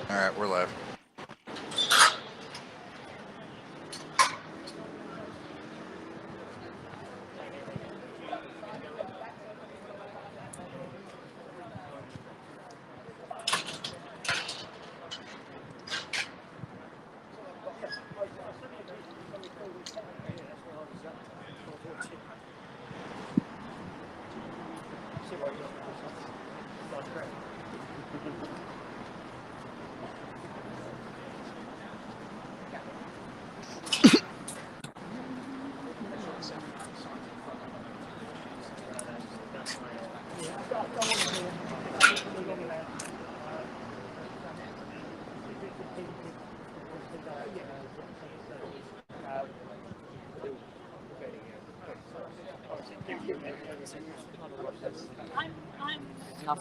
All right, we're live.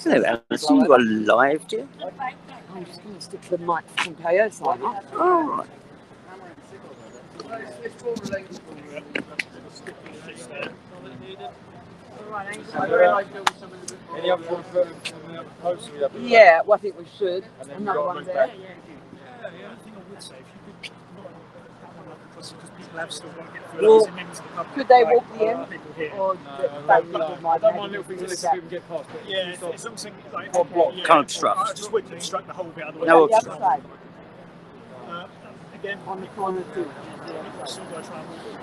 Hello, Alison. You are live, dear. I'm just going to stick the microphone KO sign up. Oh, Any other one for the other post? Yeah, well, I think we should. Another one there. Yeah, the only thing I would say, if you could not that one up because people have still got to get through Well, those members of the public. Could they walk the end? People here. Or I don't mind little things that people get past. But Yeah, it's something like One block. yeah, Can't obstruct. I just wouldn't obstruct the whole bit otherwise. No the other side, Again, on the corner too.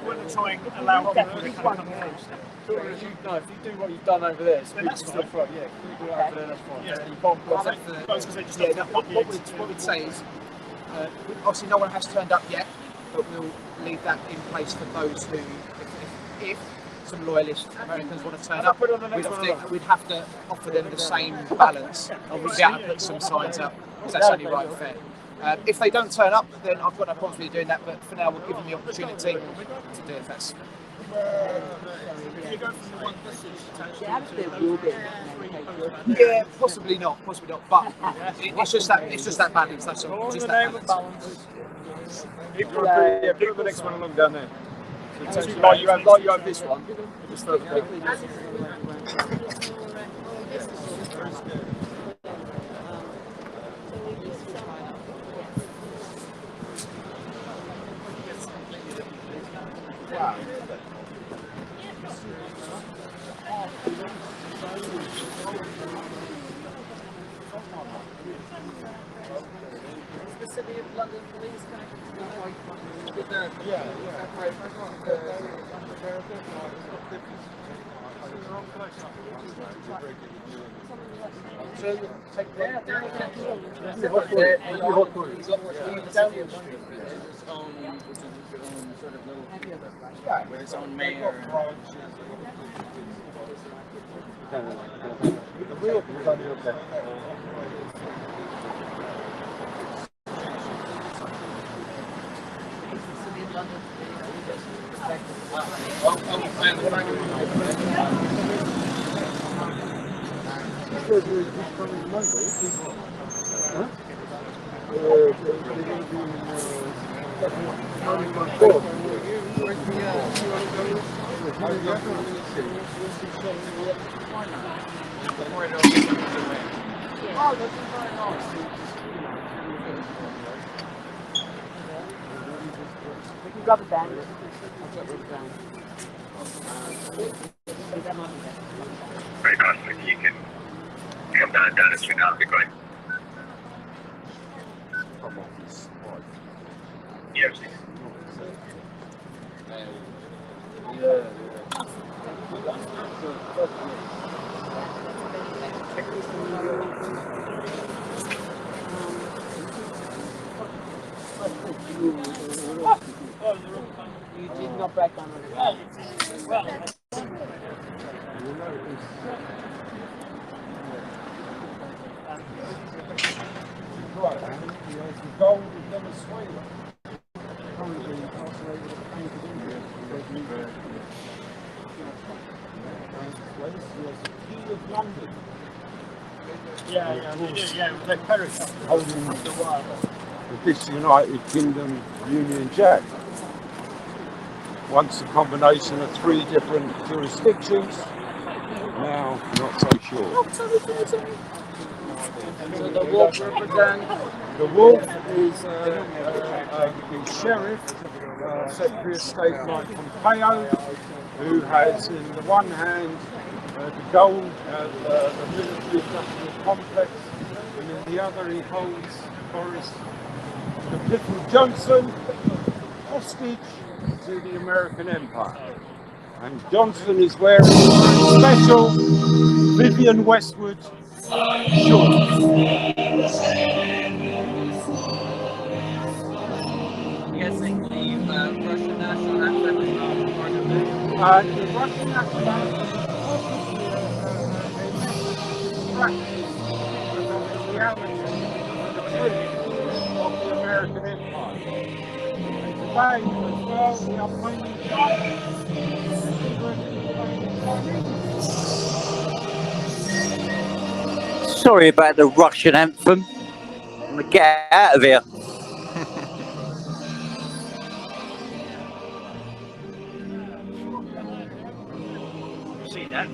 we're going to try and allow people to kind of come close. if you do what you've done over there, so Then people that's can still fine. throw. Yeah, if you do it over there, that's fine. Yeah. You can't block I it. was going to say just Yeah, open up the ends. what we'd say is, obviously no one has turned up yet, but we'll leave that in place for those who, if some loyalist Americans want to turn up, put it on the next one. we'd have to offer them the same balance. We'd be able to put some signs up, because that's only right and fair. If they don't turn up, then I've got no problem with you doing that, but for now we'll give them the opportunity to do it if that's... Yeah, possibly not, but it's just that balance, that's all. Just that balance. People put the next one along down there. So like you have this one, just further down. The City of London Police with its own mayor. Rubber band. Very nice. If you can come down the street now, that'd be great. Yeah, please. You did not break down on it. Gold is Venezuela. Currently incarcerated at the Bank of India. Key of London. Yeah, they perish. Holding the Disunited Kingdom Union Jack. Once a combination of 3 different jurisdictions, now not so sure. So the wolf represents. The wolf is the sheriff, Secretary of State Mike Pompeo, who has in the one hand the gold, the military industrial complex, and in the other he holds Boris the Piffle Johnson hostage to the American Empire. And Johnson is wearing special Vivienne Westwood shorts. I'm guessing the Russian national anthem is not part of it. The Russian national anthem is possibly a practice of the reality of the truth of the American Empire. And today, as well, we are playing China. Sorry about the Russian anthem. I'm gonna get out of here. See that?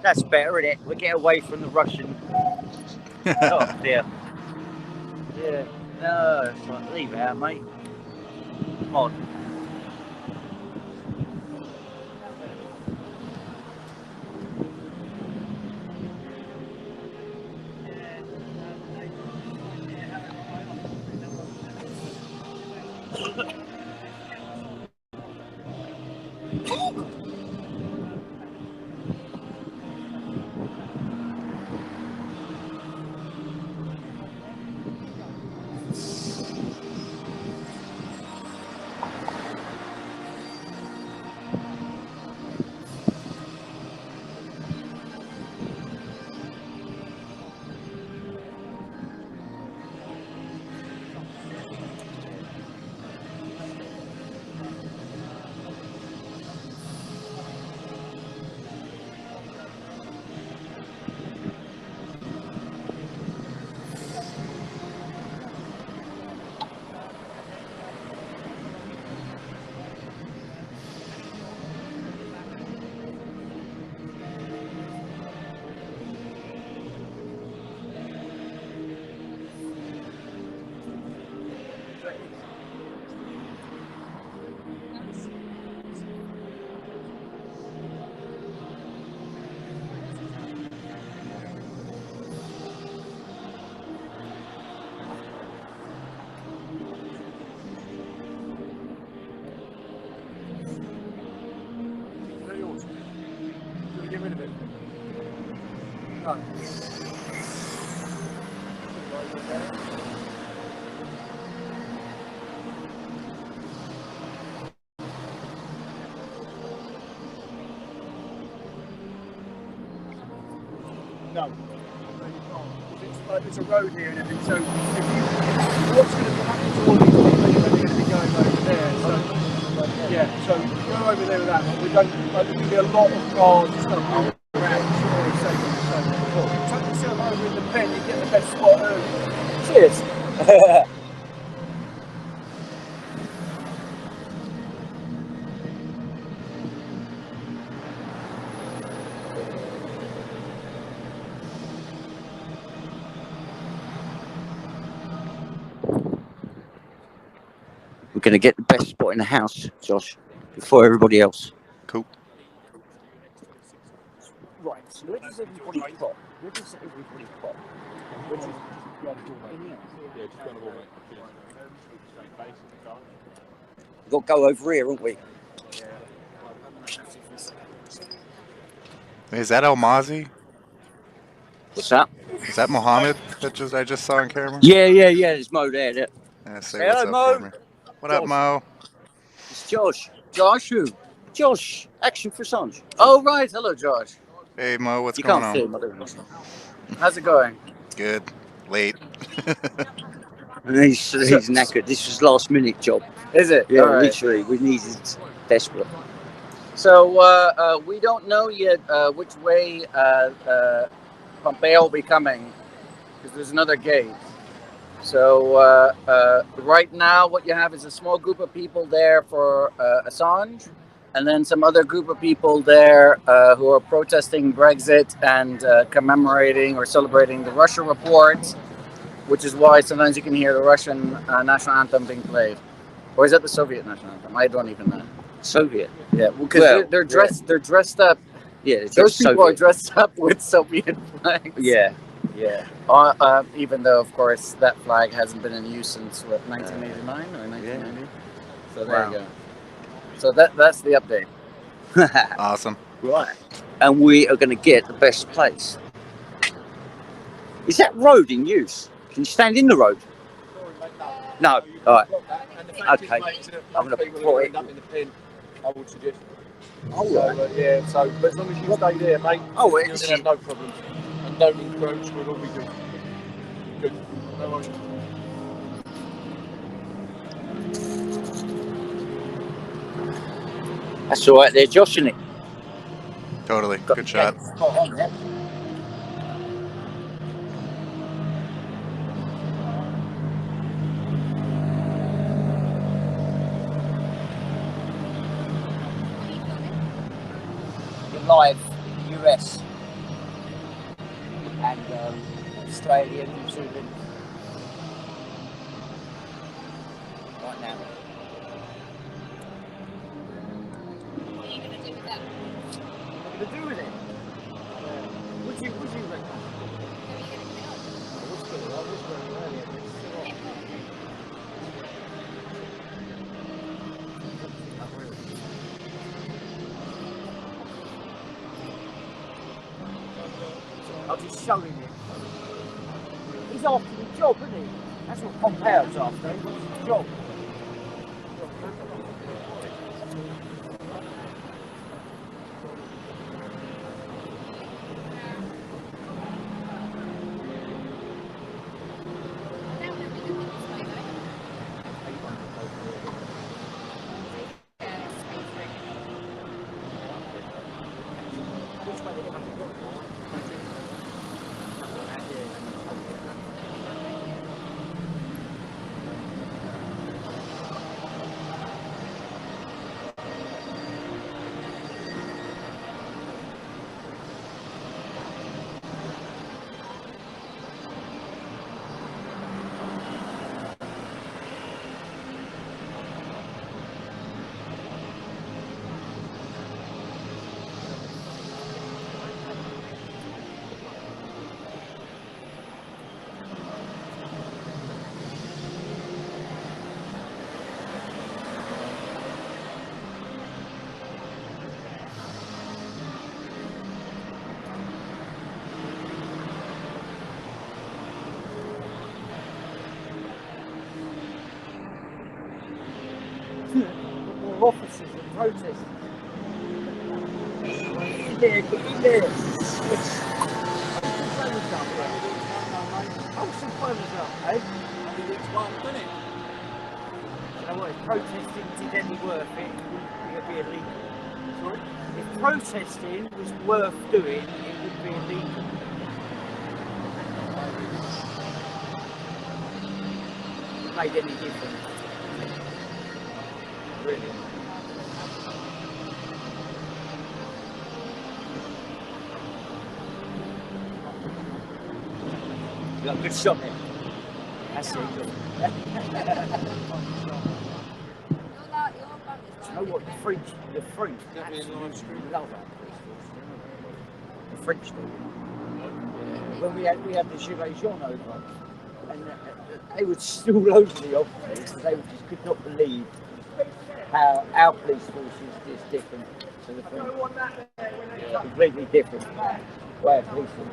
That's better, isn't it? We get away from the Russian. Oh dear. Yeah. No, it's like, leave it out, mate. Come on. Get rid of it. No. There's a road here and everything, so what's going to happen to all these people anyway, they're going to be going over there, so yeah, so go over there with that, we don't, there's going to be a lot of cars and stuff around, sure, safe and so forth. Tuck yourself over in the pen, you get the best spot early. Cheers! We're going to get the best spot in the house, Josh, before everybody else. Cool. Right, so where does everybody pop? Where does everybody pop? Where does we've got to go over here, haven't we? Is that Almazi? What's that? Is that Mohammed that I just saw on camera? Yeah. There's Mo there. Yeah, say Say what's hello, up Mo. for me. What up, Mo? It's Josh. Josh who? Josh. Action for Sanj. Oh, right. Hello, Josh. Hey, Mo, what's You going can't on? see him, I don't know. How's it going? Good. Late. And he's knackered. This was last minute job. Is it? Yeah, All right. literally. We needed desperate. So we don't know yet which way Pompeo will be coming, because there's another gate. So right now, what you have is a small group of people there for Assange, and then some other group of people there who are protesting Brexit and commemorating or celebrating the Russia report, which is why sometimes you can hear the Russian national anthem being played. Or is that the Soviet national anthem? I don't even know. Soviet. Yeah, because Well, they're dressed. They're dressed up. Yeah, it's Those people are Soviet. dressed up with Soviet flags. Yeah, yeah. Even though, of course, that flag hasn't been in use since what, 1989 or 1990. So there Wow. you go. So that's the update. Awesome. Right. And we are going to get the best place. Is that road in use? Can you stand in the road? No. All right. Okay. I'm going to put it. in the pin, I would suggest. Oh, So, right. yeah, so but as long as you stay there, mate, Oh, you're it's- going to have no problems. And don't encroach, we'll all be good. Good. No worries. That's all right there, Josh, isn't it? Totally. Good shot. Spot on there. You're live in the US and Australia, New Zealand right now. What are you going to do with that? What to do with it? Would you reckon? Who are you going to kill? I'll just show him it. He's after the job, isn't he? That's what Pompeo's after. He wants the job. I don't know if you look at this way, though. Space Which way they come to more officers and protesters. In there, get in there. Hold some brothers up, eh? You know what, if protesting did any worth it, it would be illegal. Sorry? If protesting was worth doing, it would be illegal. It made any difference. Really. You got a good shot there. That's it. Your Do you know what the French absolutely love our police force. The French do. When we had the Gilets jaunes over, and they would still over the officers, they just could not believe how our police force is different to the French. Completely different way of policing.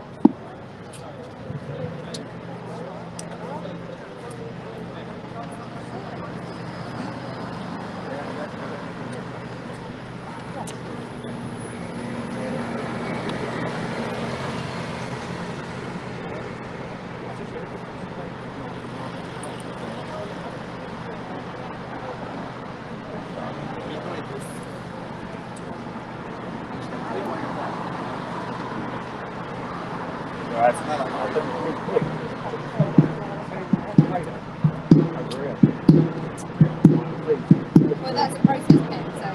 Well, that's a process pit, so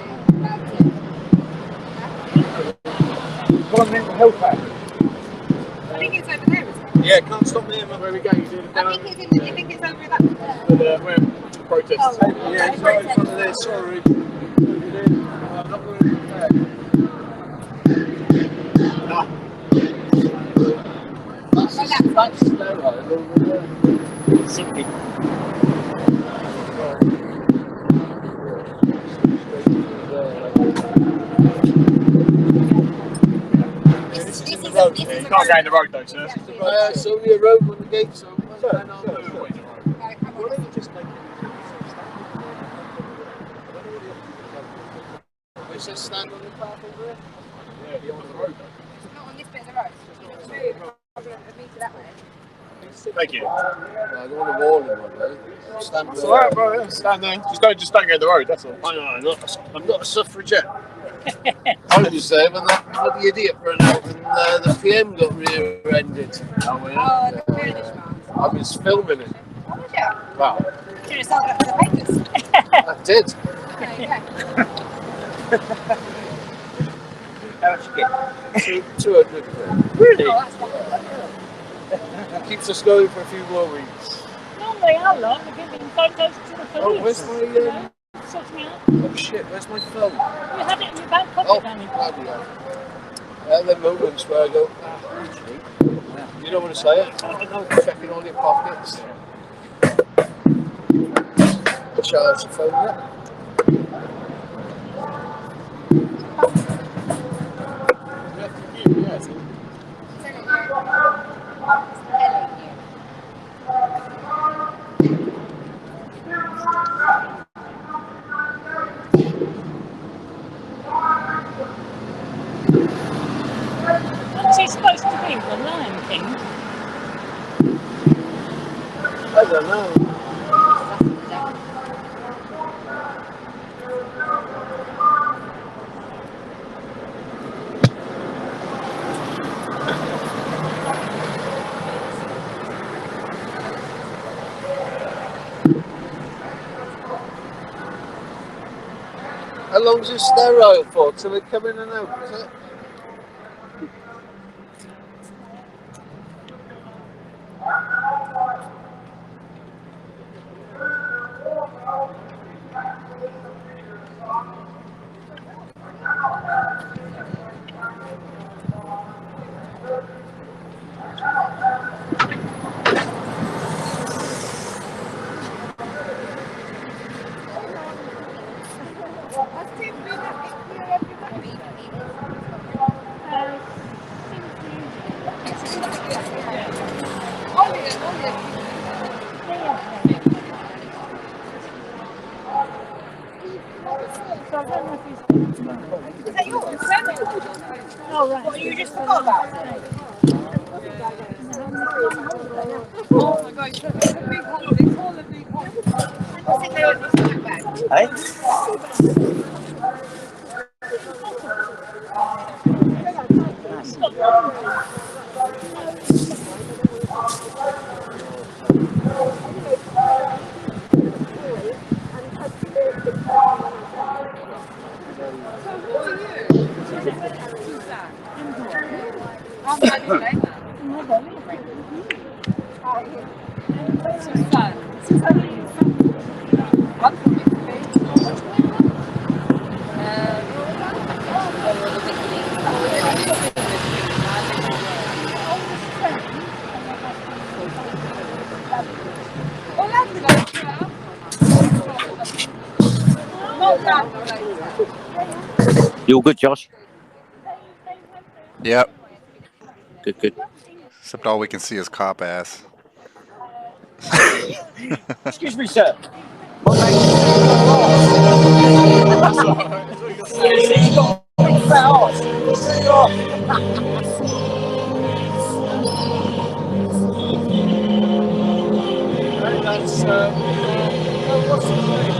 how does it? Environmental Health Act. I think it's over there, isn't it? Yeah, can't stop there, man. Where we go? You do the I think it's in. I think it's over that. where protest. Oh, Yeah, it's right in front of there. Sorry. I'm not going to do that. Simply. This is You a can't go in the road though, sir. It's only a road when the gate's open. Right, come on. It says stand on the path over there. Yeah, beyond the road though. It's not on this bit of the road. Move me to that way. Thank you. I don't want to warn him one day. Stand there. It's alright, bro. Yeah, stand there. Just don't go in the road. That's all. I know. I'm not a suffragette. I was there when that bloody idiot ran out and the PM got rear-ended. Oh, the British man. I was filming it. What was it? Wow. Should have sold that to the papers. I did. There you go. How much you get? 200. Really? Oh, that's not Keeps us going for a few more weeks. Normally how long? We're giving photos to the police. Oh, where's my Sorting out. oh shit, where's my phone? You had it in your back pocket, Oh, Danny. bloody hell. The moments where I go, you don't want to say it. Checking all your pockets. Charge the phone up. What's he supposed to be? The Lion King? I don't know. How long's this sterile for? Till they come in and out, is it? Is that yours? Oh, right. What, you just forgot about it? Oh my god, it's a big holiday. It's all a big holiday. What's it going on this bag? Hey? I'm glad you like that. Susan. I'm from You all good, Josh? Yep. Good, good. Except all we can see is cop ass. Excuse me, sir. That's what's his name?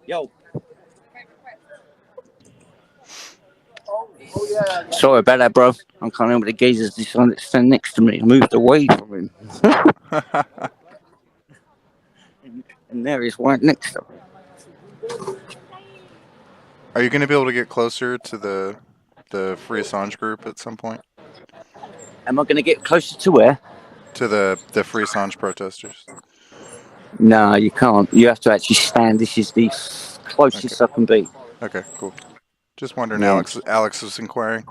Yo. Sorry about that, bro. I can't remember the geezer's decided to stand next to me. I moved away from him. And there he's right next to me. Are you going to be able to get closer to the Free Assange group at some point? Am I going to get closer to where? To the Free Assange protesters. No, you can't. You have to actually stand. This is the closest I can be. Okay, cool. Just wondering, Yeah. Alex was inquiring.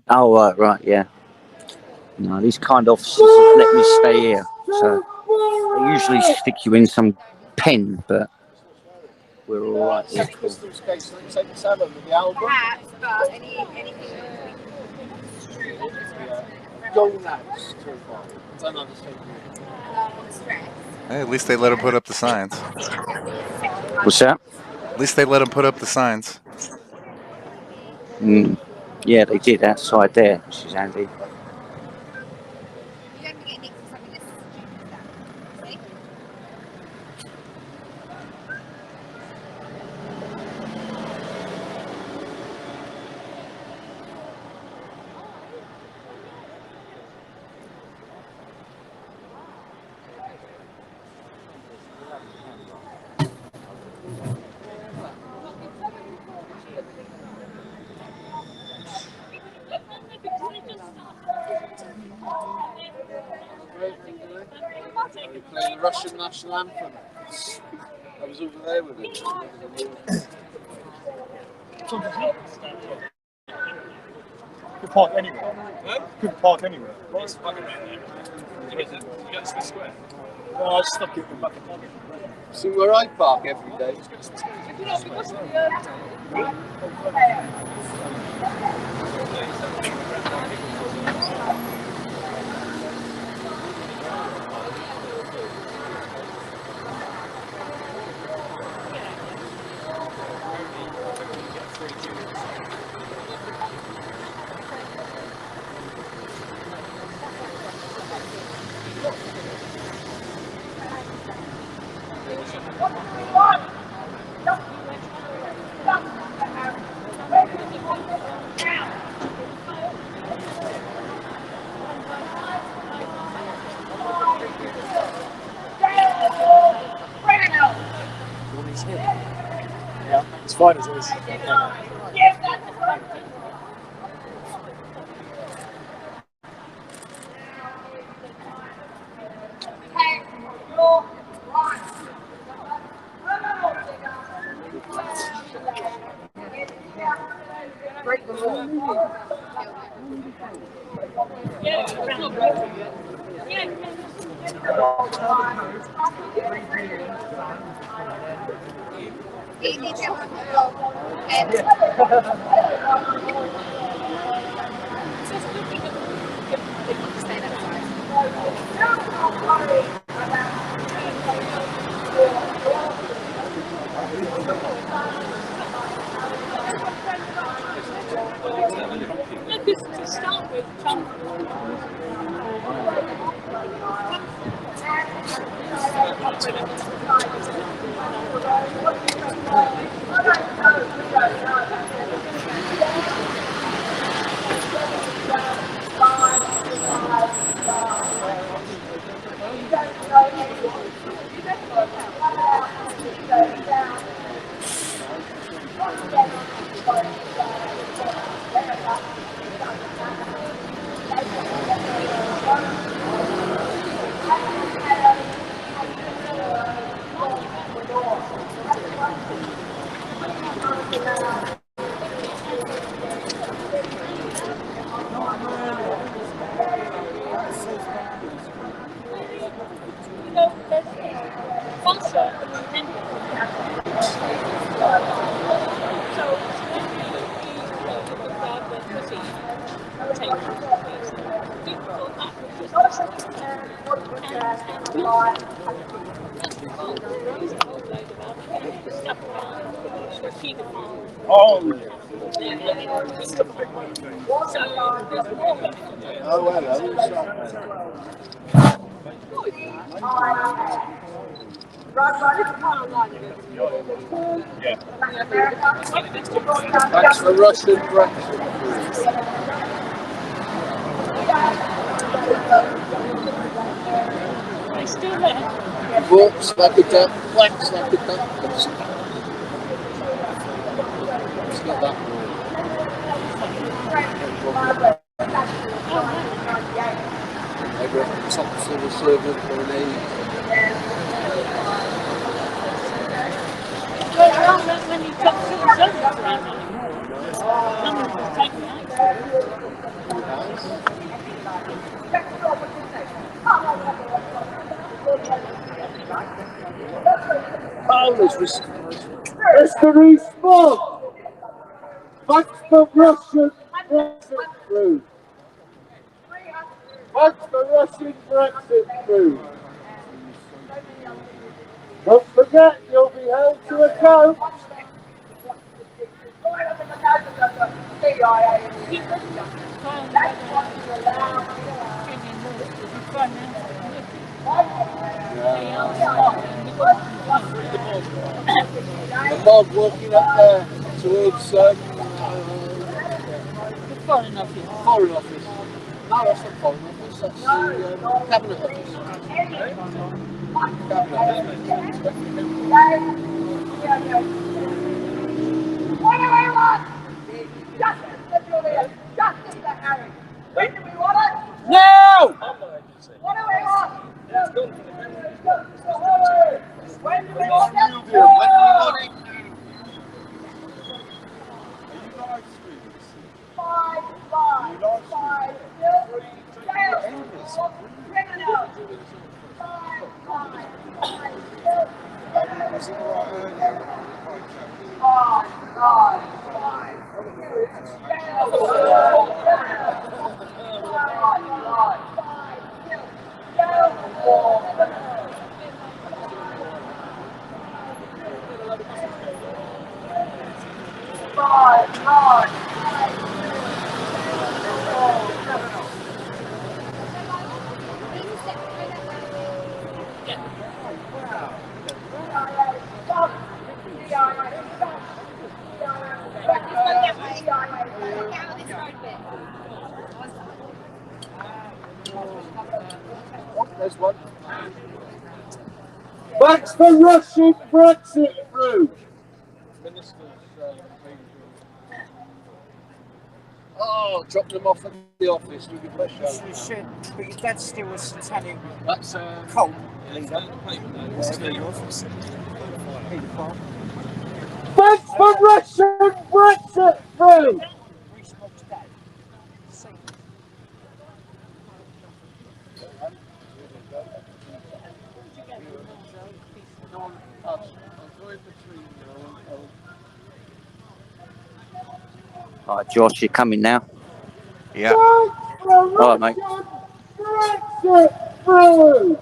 Oh, right, yeah. No, these kind officers let me stay here. So they usually stick you in some pen, but we're all right here. Cool. Perhaps, but anything stress. Hey, at least they let him put up the signs. What's that? At least they let him put up the signs. Yeah, they did outside there, which is handy. You don't get nicked for something that's stupid. See? Playing the Russian national anthem. I was over there with it. Could park anywhere. Could park anywhere. What's fucking right there? You get to the square. Well, I stuck it in the back of the pocket. See where I park every day. Yeah, it's fine as it is. That's the Russian Brexit. Walks like a duck, quacks like a duck. It's not that word. Maybe at the top civil servant or an aide. When you talk civil servants around anymore. Someone's taken Mr. Rees-Mogg, what's the Russian Brexit through? What's the Russian Brexit through? Don't forget, you'll be held to account. The mob walking up there towards Foreign office. Foreign Office. No, that's not Foreign Office, that's the Cabinet Office. Cabinet What do we want? Justice, let's do it. Justice to Harry. When do we want it? Now! What do we want? When do we want it? Five, jail, criminals. There's one. What's the Russian Brexit through? Oh, dropped them off at the office. We can push You should, but your dad's still a satanic That's cult leader. What's the Russian Brexit through? Rees-Mogg's dad. Satan. Alright, Josh, you're coming now. Yeah. Alright, mate. Brexit through.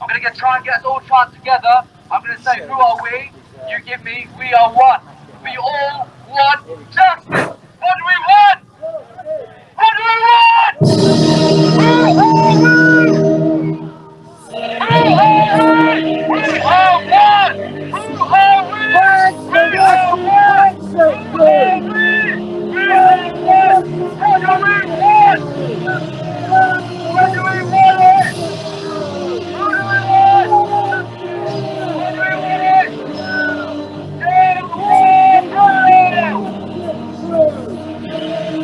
I'm going to try and get us all chant together. I'm going to say, who are we? You give me, we are one. We all want justice. What do we want? What do we want? Who are we? Who are we? We are one. Who are we? We are one. Who are we? We are one. What do we want? What do we want? Who do we want? What do we want? Get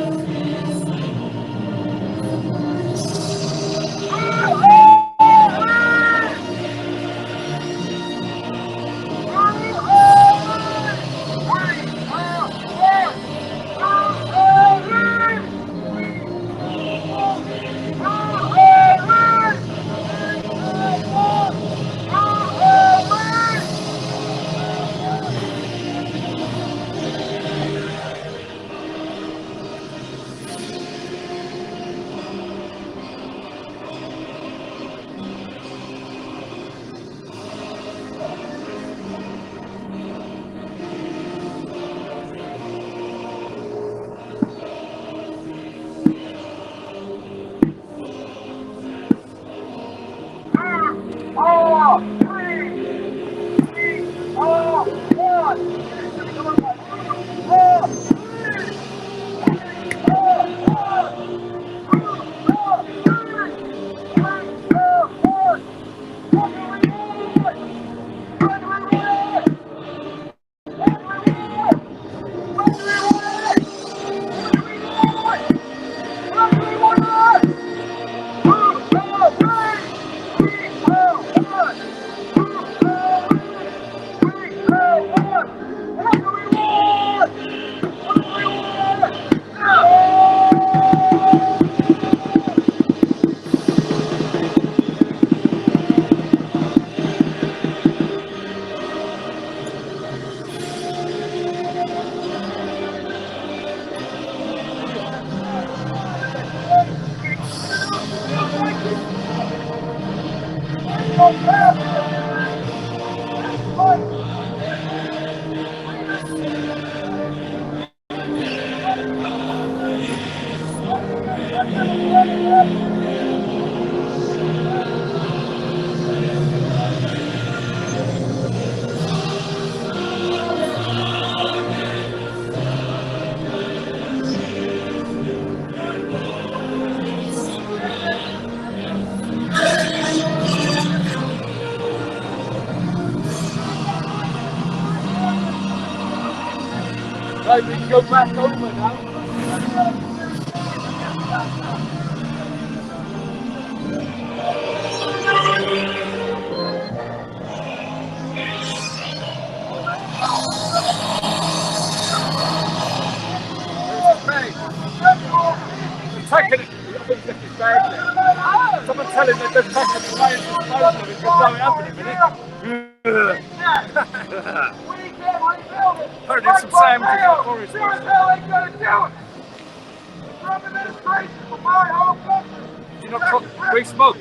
Go back over now. Taking it. I think this is bad. Someone tell him that they're taking the plane and disposal of it because something happened in a minute. Heard there's some sandwiches in the forest. Do you not cook? We smoke.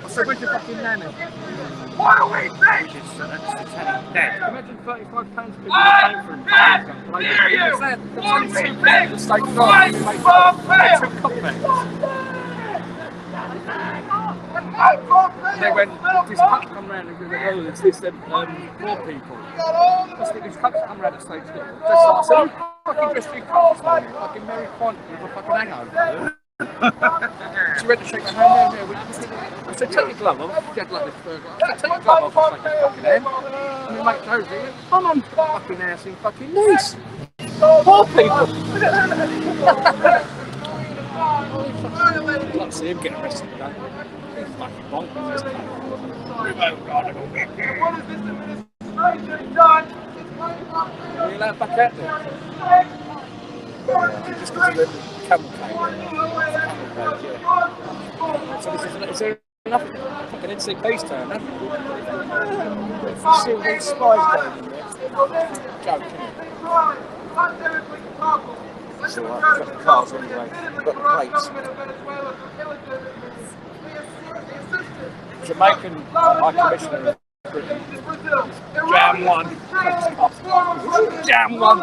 So where's your fucking nanny? What do we think? Imagine £35 per year for I dare you! What do we think? the state Fight government. Pompeo! Two cutbacks. And They went, this country come round and goes, oh, it's this poor people. This country come round and say, just like, so fucking dressed in colours, fucking Mary Quant with a fucking hangover. She went to shake my hand there. I said, take your glove off. She had like this burger. I said, take your glove off and shake your fucking hand. And my mate goes there, I'm on fucking ass in fucking niece. Poor people. I'd like to see him get arrested today. He's fucking bonkers. What is this administration done? Are you allowed back out there? Just because of the cavalcade. So is there enough fucking NCP's turn, huh? See all these spies going in there. Joking. It's alright, we've got the cars anyway. We've got the plates. Jamaican High Commissioner of Britain. Jam one. Jam one.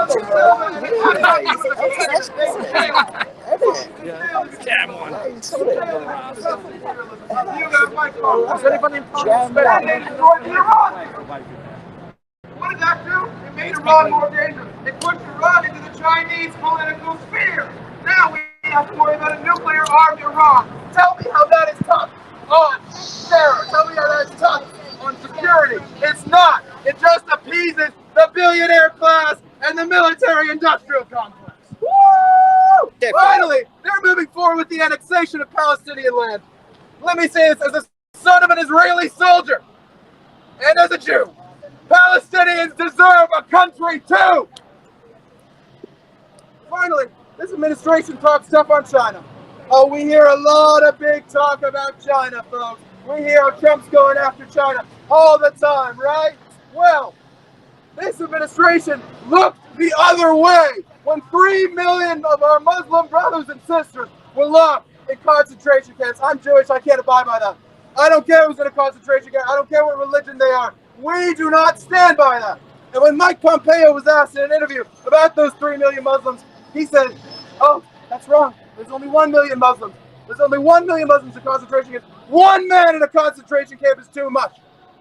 Jam one. Has anybody in What did that do? It made Iran more dangerous. It pushed Iran into the Chinese political sphere. Now we have to worry about a nuclear-armed Iran. Tell me how that is tough on terror. Tell me how that is tough on security. It's not. It just appeases the billionaire class and the military-industrial complex. Woo! Finally, they're moving forward with the annexation of Palestinian land. Let me say this as a son of an Israeli soldier and as a Jew. Palestinians deserve a country too! Finally, this administration talks tough on China. Oh, we hear a lot of big talk about China, folks. We hear how Trump's going after China all the time, right? Well, this administration looked the other way when 3 million of our Muslim brothers and sisters were locked in concentration camps. I'm Jewish, I can't abide by that. I don't care who's in a concentration camp. I don't care what religion they are. We do not stand by that. And when Mike Pompeo was asked in an interview about those 3 million Muslims, he said, oh, that's wrong. There's only 1 million Muslims. There's only 1 million Muslims in concentration camps. One man in a concentration camp is too much.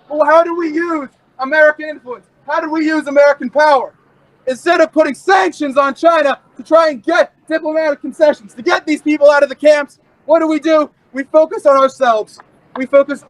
Well, how do we use American influence? How do we use American power? Instead of putting sanctions on China to try and get diplomatic concessions, to get these people out of the camps, what do? We focus on ourselves. We focus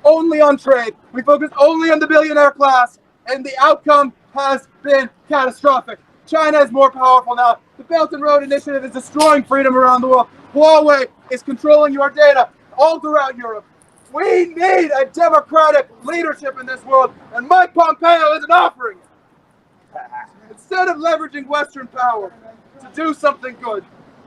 only on trade. We focus only on the billionaire class, and the outcome has been catastrophic. China is more powerful now. The Belt and Road Initiative is destroying freedom around the world. Huawei is controlling your data all throughout Europe. We need a democratic leadership in this world, and Mike Pompeo isn't offering it. Instead of leveraging Western power to do something good,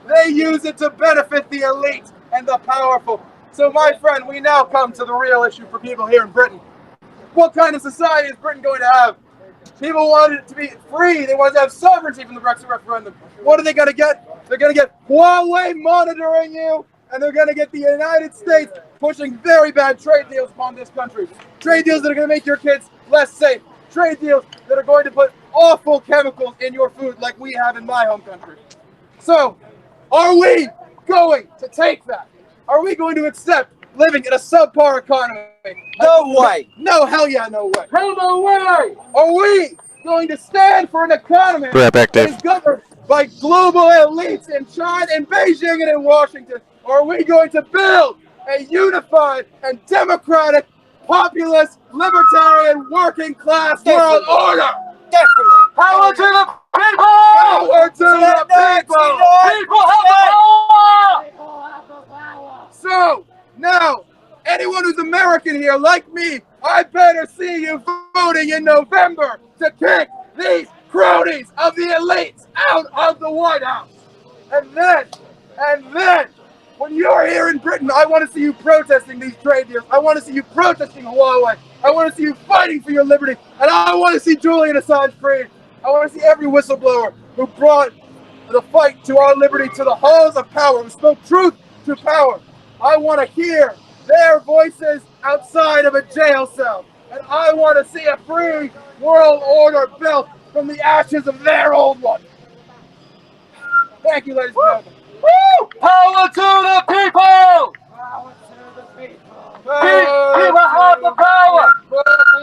they use it to benefit the elite and the powerful. So, my friend, we now come to the real issue for people here in Britain. What kind of society is Britain going to have? People wanted it to be free. They wanted to have sovereignty from the Brexit referendum. What are they going to get? They're going to get Huawei monitoring you, and they're going to get the United States pushing very bad trade deals upon this country. Trade deals that are going to make your kids less safe. Trade deals that are going to put awful chemicals in your food like we have in my home country. So, are we going to take that? Are we going to accept living in a subpar economy? No way. No, hell yeah, no way. Hell no way! Are we going to stand for an economy Be right back, that Dave. is governed by global elites in China, in Beijing, and in Washington? Or are we going to build a unified and democratic populist, libertarian, working class world order. Definitely. Power to the people! Power to the people! People have the power! So, now, anyone who's American here, like me, I better see you voting in November to kick these cronies of the elites out of the White House. And then, when you're here in Britain, I want to see you protesting these trade deals. I want to see you protesting Huawei. I want to see you fighting for your liberty. And I want to see Julian Assange free. I want to see every whistleblower who brought the fight to our liberty to the halls of power, who spoke truth to power. I want to hear their voices outside of a jail cell. And I want to see a free world order built from the ashes of their old one. Thank you, ladies and gentlemen. Woo! Power to the people! Power to the people! People have the power!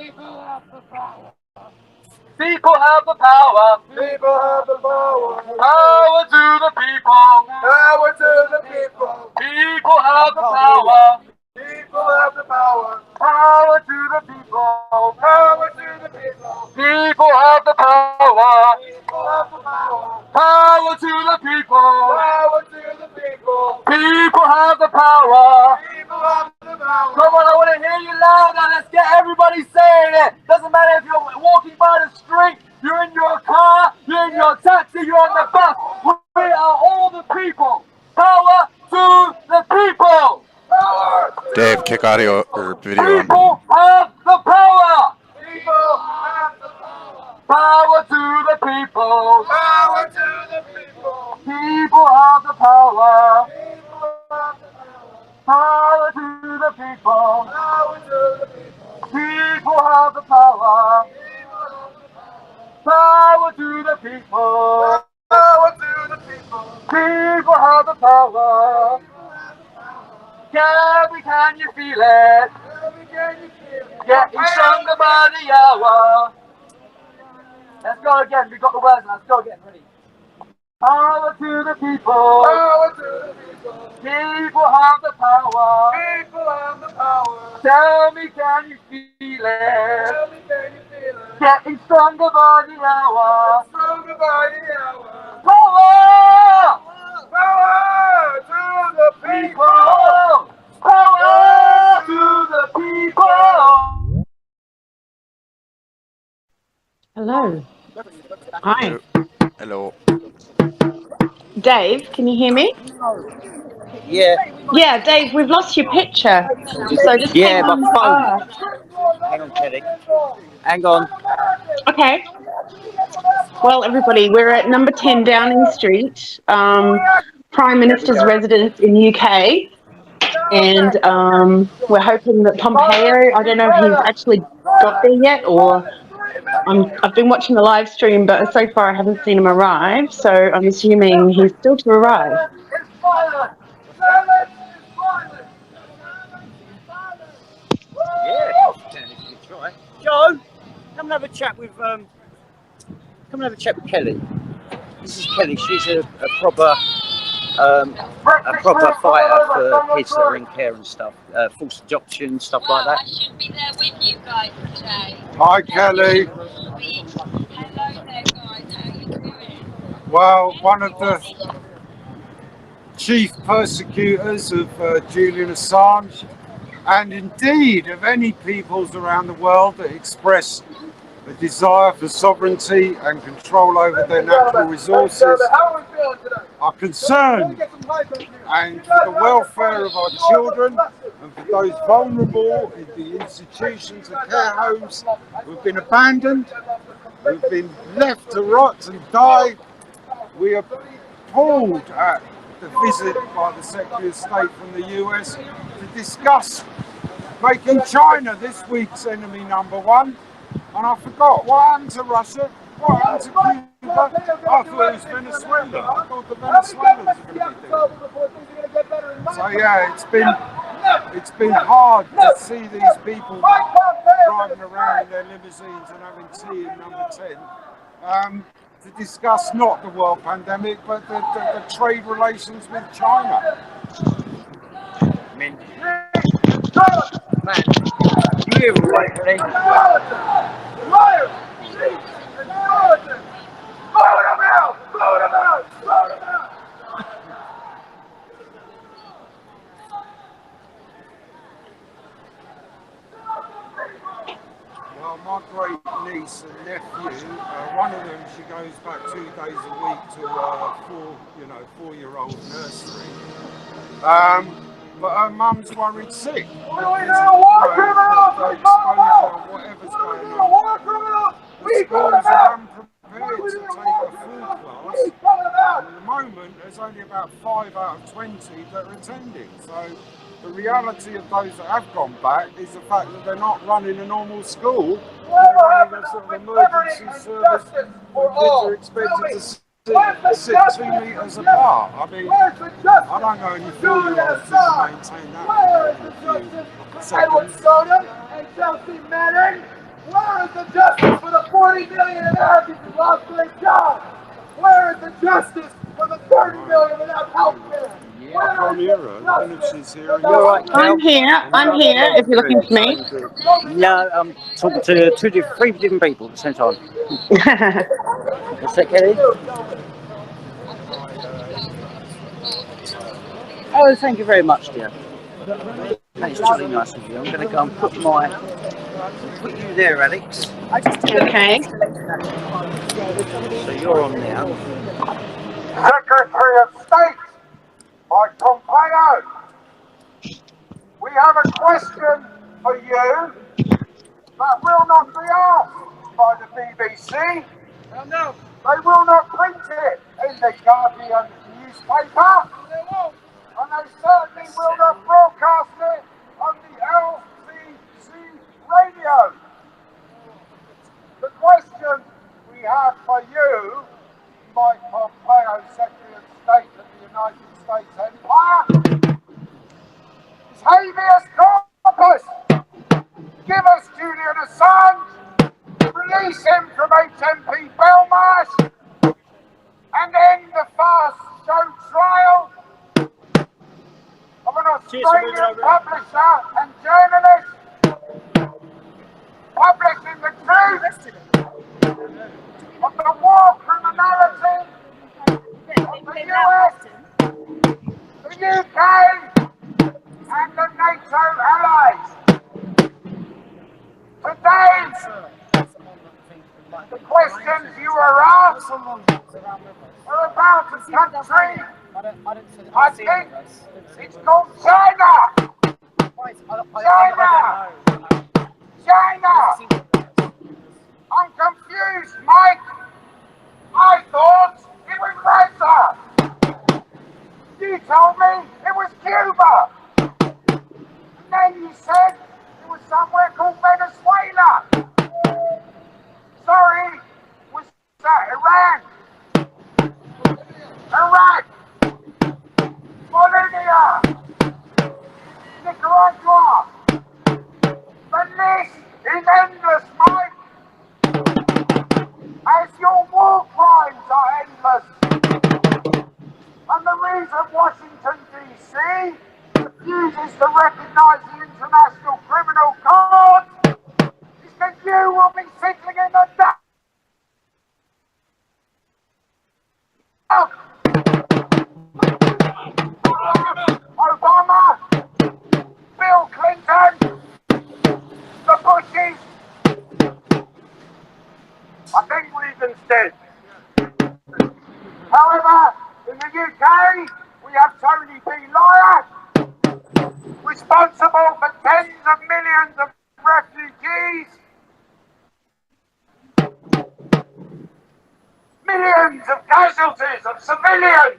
People have the power! People have the power! People have the power! Power to the people! Power to the people! People have the power! People have the power! Power to the people! Power to the people! People have the power! People have the power! Power to the people! Power to the people! People have the power! People have the power! Come on, I want to hear you louder. Let's get everybody saying it. Doesn't matter if you're walking by the street, you're in your car, you're in your taxi, you're on the bus. We are all the people. Power to the people! Power! Dave, kick audio or video on. People have the power! People have the power! Power to the people! Power to the people! People have the power! People have the power! Power to the people! Power to the people! People have the power! Power to the people! Power to the people! People have the power! Can you feel it? Getting stronger by the hour. Let's go again. We got the words. Let's go again. Ready? Power to the people. Power to the people. People have the power. People have the power. Tell me, can you feel it? Tell me, can you feel it? Getting stronger by the hour. Stronger by the hour. Power! Power to the people! Power to the people! Hello. Hi. Hello. Dave, can you hear me? Yeah. Yeah, Dave, we've lost your picture. So just Yeah, hang my on. phone. Hang on, Kelly. Hang on. Okay. Well, everybody, we're at number 10 Downing Street, Prime Minister's residence in UK. And we're hoping that Pompeo, I don't know if he's actually got there yet, or I've been watching the live stream, but so far I haven't seen him arrive. So I'm assuming he's still to arrive. Yeah. Joe, come and have a chat with Kelly. This is Kelly. She's a proper fighter for kids that are in care and stuff, forced adoption, stuff like that. I should be there with you guys today. Hi, Kelly. Hello there, guys. How are you doing? Well, one of the chief persecutors of Julian Assange, and indeed of any peoples around the world that express a desire for sovereignty and control over their natural resources, are concerned, and for the welfare of our children and for those vulnerable in the institutions and care homes who've been abandoned, who've been left to rot and die. We are appalled at the visit by the Secretary of State from the US to discuss making China this week's enemy number one. And I forgot, what happened to Russia? What happened to Cuba? I thought it was Venezuela. I thought the Venezuelans were going to be there. So yeah, it's been hard to see these people driving around in their limousines and having tea in number 10 to discuss not the world pandemic, but the trade relations with China. I mean, man, you, everybody. Liars! Cheats! And charlatans! Vote them out! Vote them out! Vote them out! Well, my great niece and nephew, one of them, she goes back 2 days a week to a 4-year-old nursery. But her mum's worried sick. What do we do? War criminals! We call them out! Whatever's What do we going do? on. War criminals! We call them Schools are out! unprepared to take a full class. We call them out! At the moment, there's only about 5 out of 20 that are attending. So the reality of those that have gone back is the fact that they're not running a normal school. They're running a sort of emergency service where kids are expected to sit 2 metres apart. I mean, I don't know any 4-year-olds who can maintain that. Where is the justice for Edward Snowden and Chelsea Manning? Where is the justice for the 40 million Americans who lost their jobs? Where is the justice for the 30 million without health care? I can't hear her. I don't know if she's here. I'm here, if you're looking for me. No, I'm talking to three different people at the same time. What's that, Kelly? Oh, thank you very much, dear. That's really nice of you. I'm going to go and put you there, Alex. Okay. So you're on now. Secretary of State, Mike Pompeo, we have a question for you that will not be asked by the BBC. Oh, no. They will not print it in the Guardian newspaper. They won't. And they certainly will not broadcast it on the LBC radio. The question we have for you, Mike Pompeo, Secretary of State of the United States Empire, is habeas corpus. Give us Julian Assange, release him from HMP Belmarsh, and end the fast show trial of an Australian publisher and journalist publishing the truth of the war criminality of the US, the UK, and the NATO allies. Today, the questions you are asked are about a country, I think it's called China. China! China! I'm confused, Mike. I thought it was Russia. You told me it was Cuba. And then you said it was somewhere called Venezuela. Sorry, was that Iran? Iraq? Bolivia? Nicaragua? The list is endless, Mike. As your war crimes are endless. And the reason Washington, D.C. refuses to recognize the International Criminal Court is that you will be sitting in the dark. Obama, Bill Clinton, the Bushes, I think Reagan's dead. However, in the UK, we have Tony B. Lawyer, responsible for tens of millions of refugees, millions of casualties of civilians,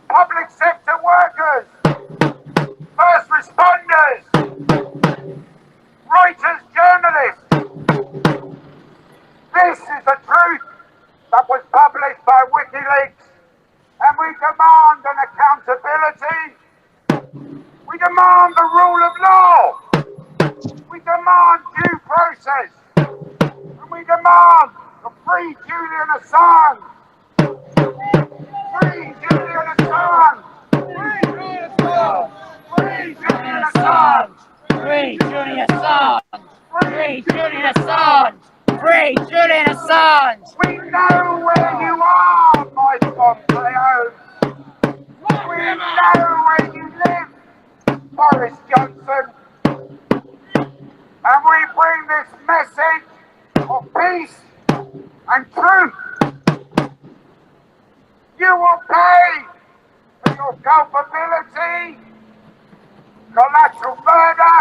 public sector workers, first responders, writers, journalists. This is the truth that was published by WikiLeaks, and we demand an accountability. We demand the rule of law. We demand due process. And we demand the free Julian Assange. Free Julian Assange. Free Julian Assange. Free Julian Assange. Free Julian Free Julian Assange! Free Julian Assange! We know where you are, Mike Pompeo. We know where you live, Boris Johnson. And we bring this message of peace and truth. You will pay for your culpability, collateral murder,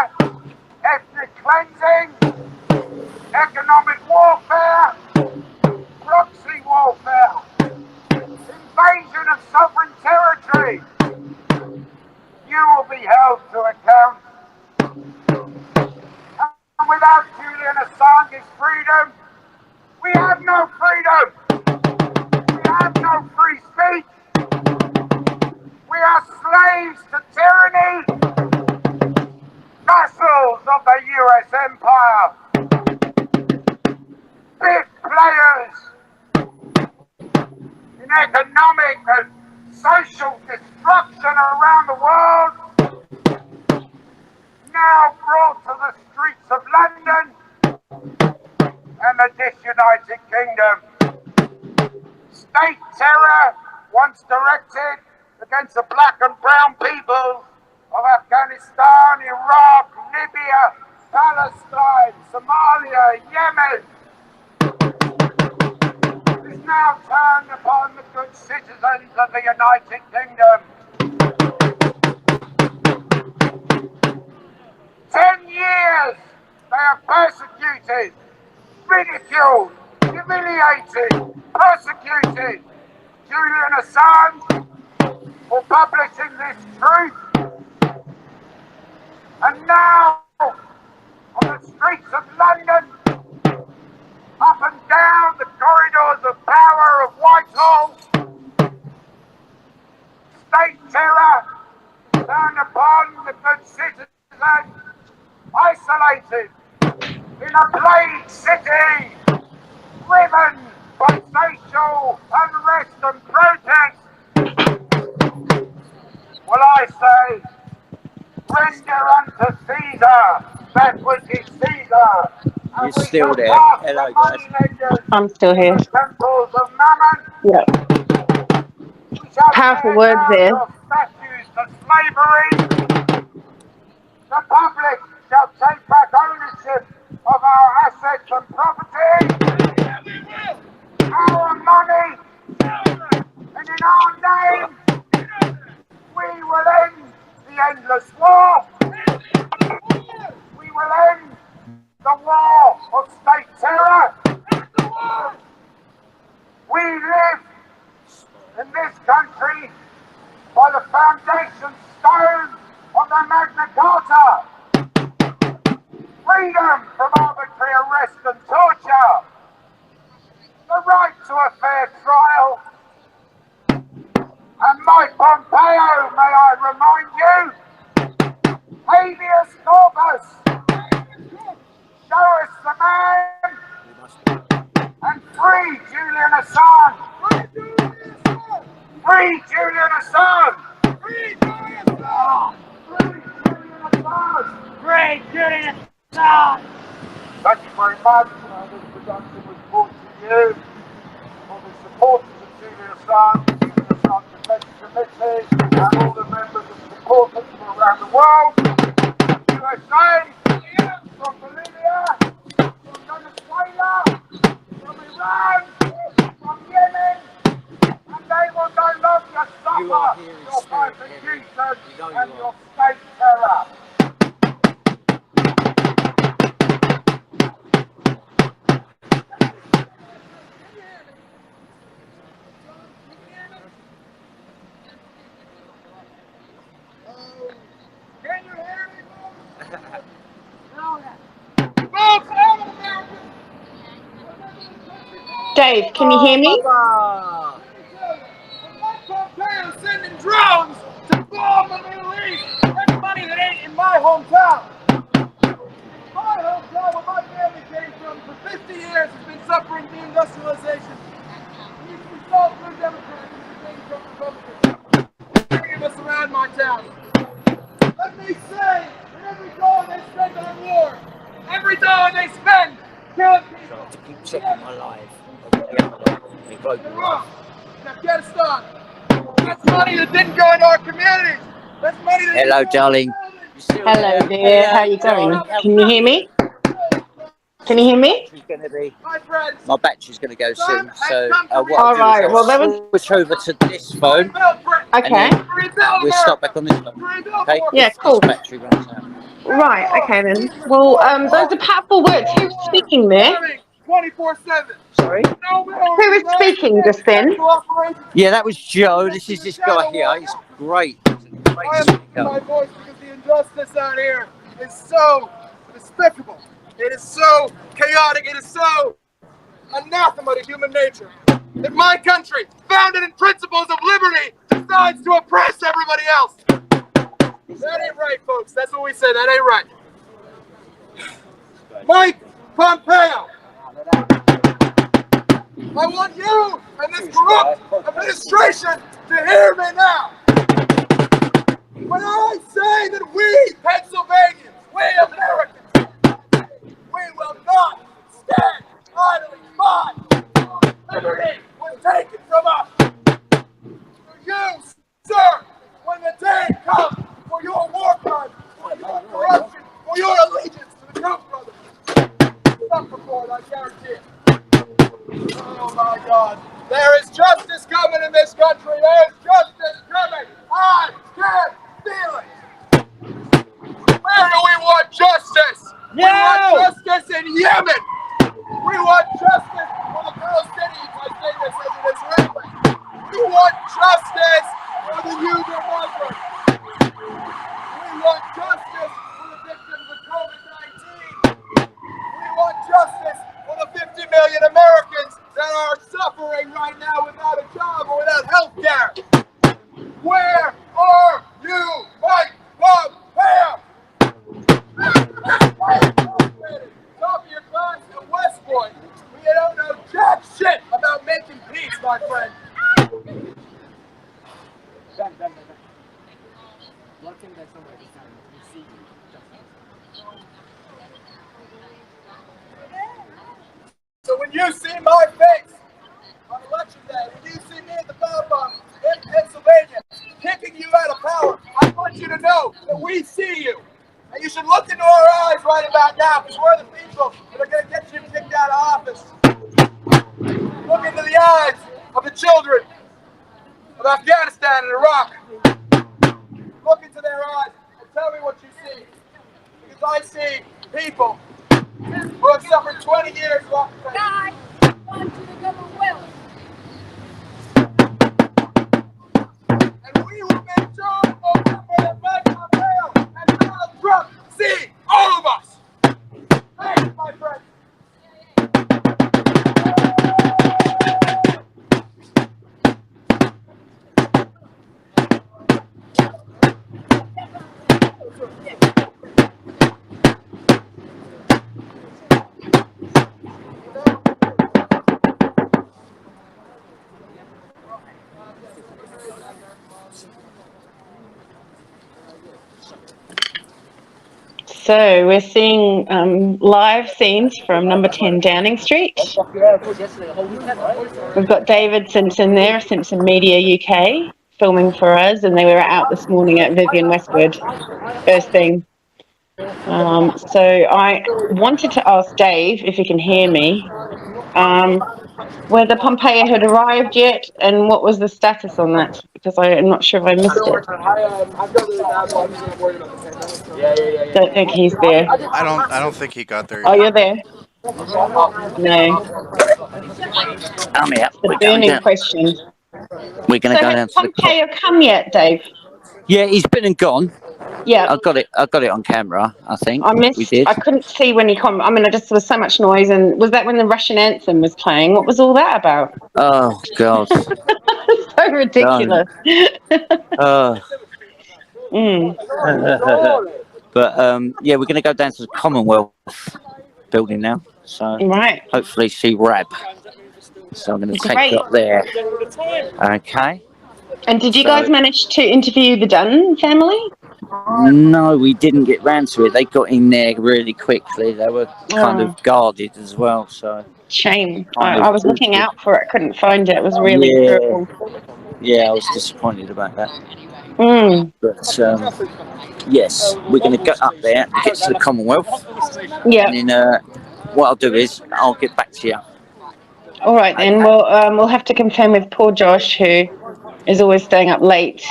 ethnic cleansing, economic warfare, proxy warfare, invasion of sovereign territory. You will be held to account. And without Julian Assange's freedom, we have no freedom. We have no free speech. We are slaves to tyranny, vassals of the US empire, big players in economic and social destruction around the world, now brought to the streets of London and the disunited kingdom. State terror, once directed against the black and brown people of Afghanistan, Iraq, Libya, Palestine, Somalia, Yemen, is now turned upon the good citizens of the United Kingdom. 10 years they have persecuted, ridiculed, humiliated, persecuted Julian Assange for publishing this truth. And now, on the streets of London, up and down the corridors of power of Whitehall, state terror turned upon the good citizens, isolated in a plague city, driven by social unrest and protest. Well, I say, render unto Caesar that which is Caesar. You're still there. Hello, guys. I'm still here. Temples of Mammon. Yeah. Powerful words there. Statues to slavery. The public shall take back ownership of our assets and property. Our money. And in our name, we will end the endless war. We will end the war of state terror. We live in this country by the foundation stone of the Magna Carta. Freedom from arbitrary arrest and torture. The right to a fair trial. And Mike Pompeo, may I remind you, habeas corpus. Show us the man and free Julian Assange. Free Julian Assange. Free Julian Assange. Free Julian Assange. Free Julian Assange! Thank you very much. This production was brought to you for the supporters of Julian Assange, Julian Assange Defence Committee, and all the members and supporters from around the world. USA, from Bolivia, from Venezuela, from Iran, from Yemen, and they will no longer suffer your persecution and your state terror. Can you hear me, Dave, can you hear me? Pompeo sending drones to bomb the Middle East. That's money that ain't in my hometown. My hometown, where my family came from, for 50 years has been suffering deindustrialization. We saw through Democrats and came from Republicans. Bringing us around my town. Let me say that every dollar they spend on war, every dollar they spend checking my live. My global live. In Afghanistan, that's money that didn't go into our communities. That's money that Hello, darling. Hello there. How you going? Can you hear me? Can you hear me? My battery's going to go soon, so what All I'll do right. is Well, that I'll was switch over to this phone. okay. And then we'll start back on this phone. Okay? Yeah, cool. This battery runs out. Right. Okay then. Well, those are powerful words. Who's speaking there? 24/7. Sorry? Who is speaking just then? Yeah, that was Joe. This is this guy here. He's great. He's a great I am speaker. my voice because the injustice out here is so despicable. It is so chaotic. It is so anathema to human nature. That my country, founded in principles of liberty, decides to oppress everybody else. That ain't right, folks. That's what we say. That ain't right. Mike Pompeo, I want you and this corrupt administration to hear me now. When I say that we Pennsylvanians, we Americans, we will not stand idly by. Liberty was taken from us. For you, sir, when the day comes for your war crimes, for your corruption, for your allegiance to the Koch brothers, suffer for it, I guarantee it. Oh my God. There is justice coming in this country. There is justice coming. I can feel it. Where do we want justice? We want justice in Yemen. We want justice for the Palestinians. I say this as an Israeli. We want justice for the Uyghur Muslims. We want justice for the victims of COVID-19. We want justice for the 50 million Americans that are suffering right now without a job or without health care. Where are you, Mike Pompeo? Top of your class at West Point, we don't know jack shit about making peace, my friend. So when you see my face on election day, when you see me at the ballot box in Pennsylvania, kicking you out of power, I want you to know that we see you. And you should look into our eyes right about now, because we're the people that are going to get you kicked out of office. Look into the eyes of the children of Afghanistan and Iraq. Look into their eyes and tell me what you see. Because I see people who have suffered 20 years of occupation. God wants you to govern well. And we will make sure that Mike Pompeo and Donald Trump see all of us. Thanks, my friend. So we're seeing live scenes from number 10 Downing Street. We've got David Simpson there, Simpson Media UK, filming for us, and they were out this morning at Vivian Westwood, first thing. So I wanted to ask Dave, if he can hear me, whether Pompeo had arrived yet and what was the status on that, because I'm not sure if I missed it. Don't think he's there. I don't think he got there Oh, yet. you're there? No. I'm here. The burning question. We're going to So go down has to the Pompeo come yet, Dave? Yeah, he's been and gone. Yeah. I got it on camera, I think. I missed. We did. I couldn't see when he come. I mean, there was so much noise, and was that when the Russian anthem was playing? What was all that about? Oh God. So ridiculous. But yeah, we're going to go down to the Commonwealth building now. So right. Hopefully see Rab. So I'm going to take you up there. Okay. And did you guys manage to interview the Dunn family? No, we didn't get round to it. They got in there really quickly. They were kind of guarded as well. So Shame. I I was looking appreciate- out for it. Couldn't find it. It was really Yeah. terrible. Yeah, I was disappointed about that. Mm. But yes, we're going to go up there and get to the Commonwealth. Yeah. And then what I'll do is I'll get back to you. All right then. We'll have to confirm with poor Josh, who is always staying up late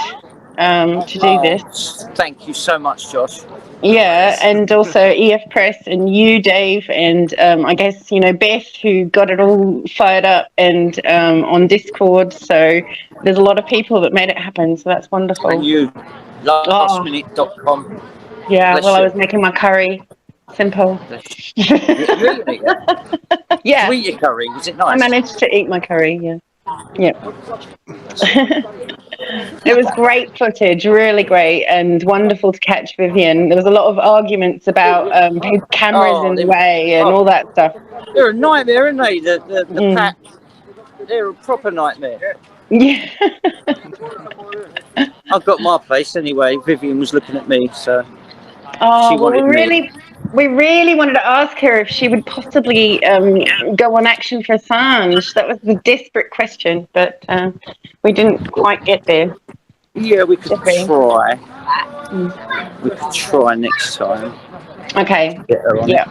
to do this. Thank you so much, Josh. Yeah, and also EF Press and you, Dave, and I guess Beth, who got it all fired up and on Discord. So there's a lot of people that made it happen. So that's wonderful. And you, lastminute.com. Yeah, Bless well, I you. was making my curry. Simple. Really? Yeah. Did you eat your curry? Was it I nice? managed to eat my curry, yeah. Yeah. It was great footage, really great, and wonderful to catch Vivian. There was a lot of arguments about cameras in the way and all that stuff. They're a nightmare, aren't they? The pack. They're a proper nightmare. Yeah. I've got my place anyway. Vivian was looking at me, so Oh, she well, wanted me. we really wanted to ask her if she would possibly go on Action for Assange. That was the desperate question, but we didn't quite get there. Yeah, we could try. Mm. We could try next time. Okay. Get her on Yeah. it.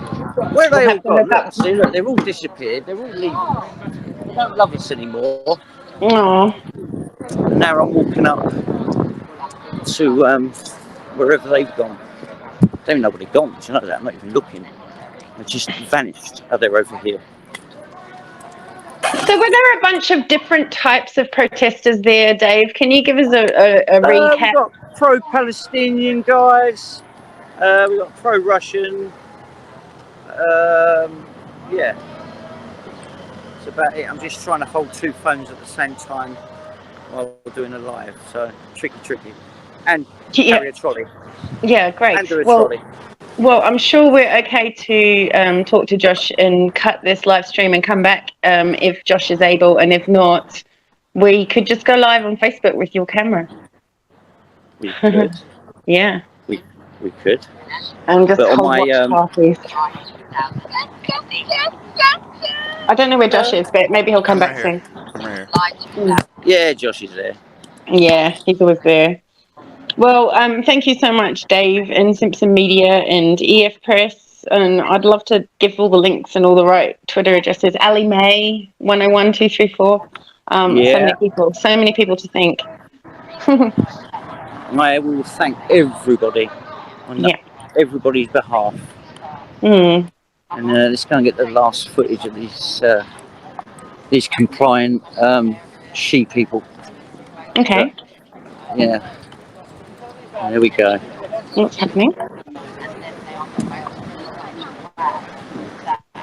Where We'll they all have to gone? look up. Look, see, look, they're all disappeared. They're all leaving. They don't love us anymore. Oh. And now I'm walking up to wherever they've gone. They don't know where they've gone. Do you know that? I'm not even looking. They just vanished. Oh, they're over here. So were there a bunch of different types of protesters there, Dave? Can you give us a recap? We've got pro-Palestinian guys. We've got pro-Russian. Yeah. That's about it. I'm just trying to hold two phones at the same time while we're doing a live. So tricky. And carry a trolley. Yeah, great. And do a trolley. Well, I'm sure we're okay to talk to Josh and cut this live stream and come back if Josh is able, and if not, we could just go live on Facebook with your camera. We could. Yeah. We could. And just But on hold my, watch parties. I don't know where Josh is, but maybe he'll come back soon. Come here. Yeah, Josh is there. Yeah, he's always there. Well, thank you so much, Dave, and Simpson Media and EF Press. And I'd love to give all the links and all the right Twitter addresses. Ali May 101234. So many people to thank. I will thank everybody on everybody's behalf. Mm. And let's go and get the last footage of these compliant sheep people. Okay. Yeah. There we go. What's happening?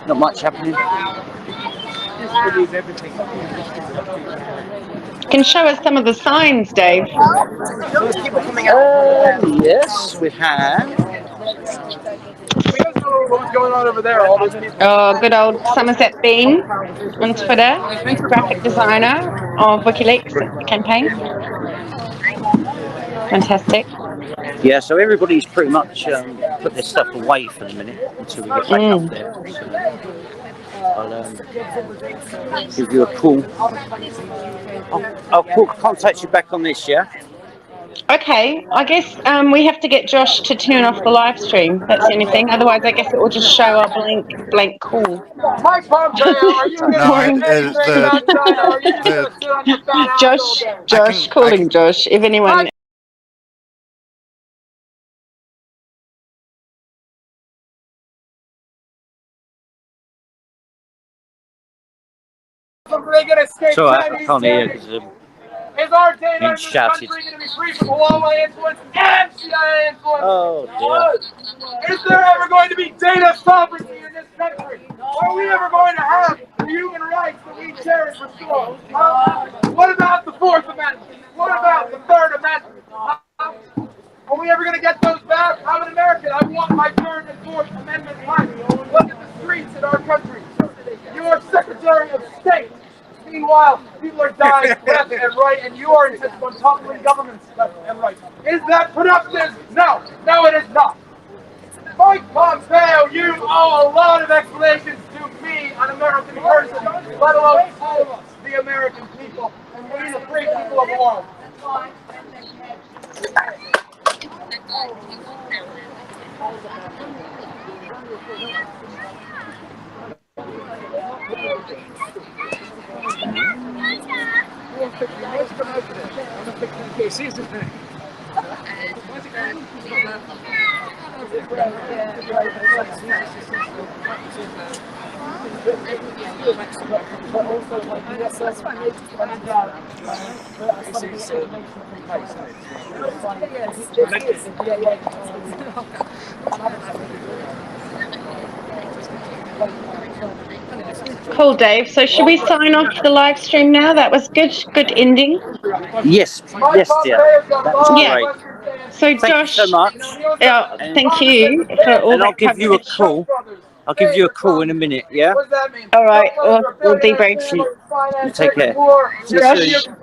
Not much happening. Can show us some of the signs, Dave. Yes, we have. What's going on over there? All those people. Oh, good old Somerset Bean on Twitter, graphic designer of WikiLeaks campaign. Fantastic. Yeah, so everybody's pretty much put their stuff away for the minute until we get back up there. So I'll give you a call. I'll contact you back on this, yeah? Okay, I guess we have to get Josh to turn off the live stream. That's the only thing. Otherwise, I guess it will just show a blank call. Mike Pompeo, are you going to sit on your fat ass all day? Josh, calling Josh. If anyone. They get escape So I Chinese can't hear terrorists. because Is our data in being this shouted. country going to be free from Huawei influence and CIA influence? Oh, dear. Is there ever going to be data sovereignty in this country? Are we ever going to have the human rights that we cherish restored? What about the Fourth Amendment? What about the Third Amendment? Are we ever going to get those back? I'm an American. I want my Third and Fourth Amendment rights. Look at the streets in our country. You're Secretary of State. Meanwhile, people are dying left and right, and you are intent on toppling governments left and right. Is that productive? No. No, it is not. Mike Pompeo, you owe a lot of explanations to be an American person, let alone all the American people, and we the free people of the world. Cool, Dave. So should we sign off the live stream now? That was good. Good ending. Yes, yes, dear. That was Yeah. great. So Thank Josh, you so much. thank you for all And that I'll give you a coverage. call. I'll give you a call in a minute, yeah? All right, we'll debrief. You take care. See you Josh. soon.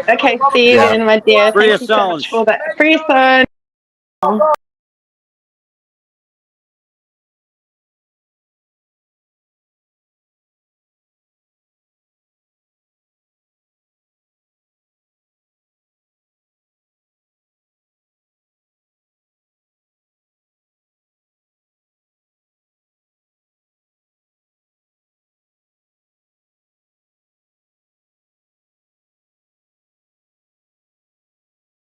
Okay, see you Yeah. then, my dear. Free Thank you so much Assange. for that. Free Assange.